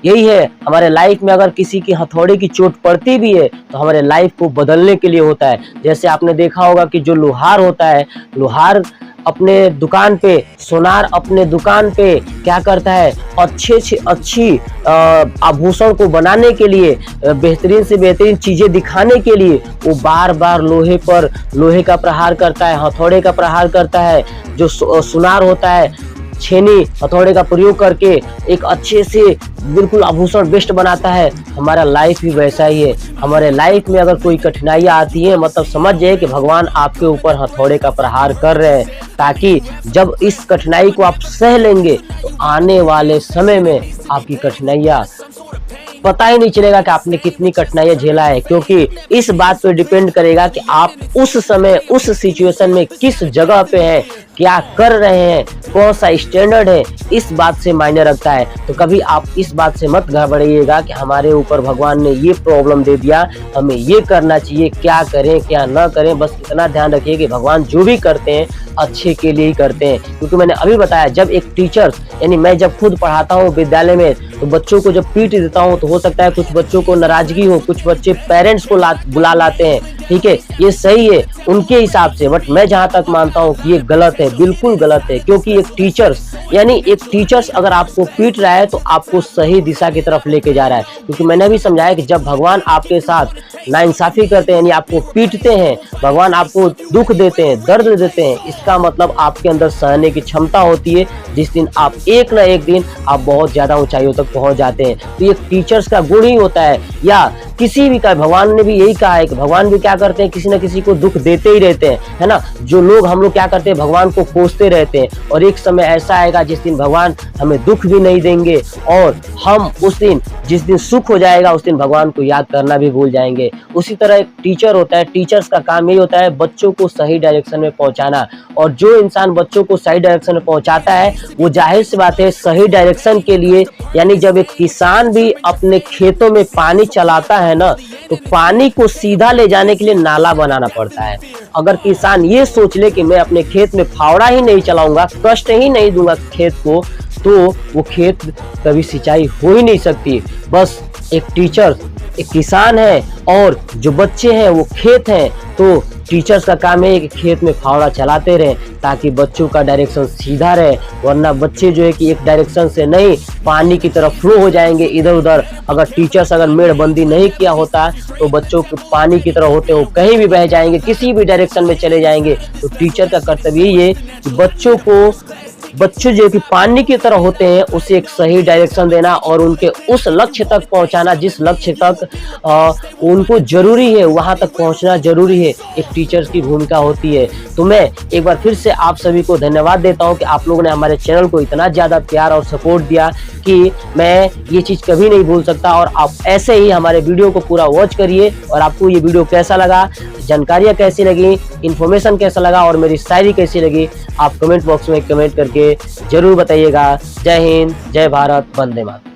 यही है हमारे लाइफ में, अगर किसी की हथौड़े की चोट पड़ती भी है तो हमारे लाइफ को बदलने के लिए होता है। जैसे आपने देखा होगा कि जो लोहार होता है, लोहार अपने दुकान पे, सोनार अपने दुकान पे क्या करता है, अच्छी आभूषण को बनाने के लिए, बेहतरीन से बेहतरीन चीजें दिखाने के लिए वो बार बार लोहे का प्रहार करता है, हथौड़े का प्रहार करता है। जो सुनार होता है, छेनी हथौड़े का प्रयोग करके एक अच्छे से बिल्कुल आभूषण बेस्ट बनाता है। हमारा लाइफ भी वैसा ही है। हमारे लाइफ में अगर कोई कठिनाइयाँ आती है, मतलब समझ जाए कि भगवान आपके ऊपर हथौड़े का प्रहार कर रहे हैं, ताकि जब इस कठिनाई को आप सह लेंगे तो आने वाले समय में आपकी कठिनाइयाँ पता ही नहीं चलेगा कि आपने कितनी कठिनाइयां झेला है, क्योंकि इस बात पे डिपेंड करेगा कि आप उस समय उस सिचुएशन में किस जगह पे हैं, क्या कर रहे हैं, कौन सा स्टैंडर्ड है, इस बात से मायने रखता है। तो कभी आप इस बात से मत घबराइएगा कि हमारे ऊपर भगवान ने ये प्रॉब्लम दे दिया, हमें ये करना चाहिए, क्या करें क्या ना करें। बस इतना ध्यान रखिए कि भगवान जो भी करते हैं अच्छे के लिए ही करते हैं। क्योंकि मैंने अभी बताया, जब एक टीचर, यानी मैं जब खुद पढ़ाता हूँ विद्यालय में, तो बच्चों को जब पीट देता हूँ तो हो सकता है कुछ बच्चों को नाराजगी हो, कुछ बच्चे पेरेंट्स को बुला लाते हैं, ठीक है, ये सही है उनके हिसाब से, बट मैं जहां तक मानता हूं कि ये गलत है, बिल्कुल गलत है। क्योंकि एक टीचर्स अगर आपको पीट रहा है तो आपको सही दिशा की तरफ लेके जा रहा है। क्योंकि मैंने भी समझाया कि जब भगवान आपके साथ नाइंसाफी करते हैं, यानी आपको पीटते हैं, भगवान आपको दुख देते हैं, दर्द देते हैं, इसका मतलब आपके अंदर सहने की क्षमता होती है, जिस दिन आप एक ना एक दिन आप बहुत ज्यादा ऊंचाइयों तक पहुंच जाते हैं। तो ये टीचर्स का गुण ही होता है, या किसी भी का, भगवान ने भी यही कहा है कि भगवान भी क्या करते हैं, किसी न किसी को दुख देते ही रहते हैं, है ना। जो लोग, हम लोग क्या करते हैं, भगवान को कोसते रहते हैं, और एक समय ऐसा आएगा जिस दिन भगवान हमें दुख भी नहीं देंगे, और हम उस दिन, जिस दिन सुख हो जाएगा, उस दिन भगवान को याद करना भी भूल जाएंगे। उसी तरह एक टीचर होता है, टीचर्स का काम यही होता है बच्चों को सही डायरेक्शन में पहुंचाना। और जो इंसान बच्चों को सही डायरेक्शन में पहुंचाता है, वो जाहिर सी बात है सही डायरेक्शन के लिए, यानी जब एक किसान भी अपने खेतों में पानी चलाता है ना, तो पानी को सीधा ले जाने के लिए नाला बनाना पड़ता है। अगर किसान ये सोच ले कि मैं अपने खेत में फावड़ा ही नहीं चलाऊंगा, कष्ट ही नहीं दूंगा खेत को, तो वो खेत कभी सिंचाई हो ही नहीं सकती। बस एक टीचर एक किसान है और जो बच्चे हैं वो खेत हैं, तो टीचर्स का काम है कि खेत में फावड़ा चलाते रहे ताकि बच्चों का डायरेक्शन सीधा रहे। वरना बच्चे जो है कि एक डायरेक्शन से नहीं, पानी की तरफ फ्लो हो जाएंगे इधर उधर। अगर टीचर्स अगर मेड़बंदी नहीं किया होता तो बच्चों को पानी की तरह होते हो कहीं भी बह जाएंगे, किसी भी डायरेक्शन में चले जाएंगे। तो टीचर का कर्तव्य यही है कि बच्चों जो कि पानी की तरह होते हैं उसे एक सही डायरेक्शन देना और उनके उस लक्ष्य तक पहुंचाना जिस लक्ष्य तक उनको जरूरी है, वहां तक पहुंचना जरूरी है। एक टीचर्स की भूमिका होती है। तो मैं एक बार फिर से आप सभी को धन्यवाद देता हूं कि आप लोगों ने हमारे चैनल को इतना ज्यादा प्यार और सपोर्ट दिया कि मैं ये चीज कभी नहीं भूल सकता। और आप ऐसे ही हमारे वीडियो को पूरा वॉच करिए। और आपको ये वीडियो कैसा लगा, जानकारियां कैसी लगी, इन्फॉर्मेशन कैसा लगा और मेरी शायरी कैसी लगी, आप कमेंट बॉक्स में कमेंट करके जरूर बताइएगा। जय हिंद, जय भारत, वंदे मातरम।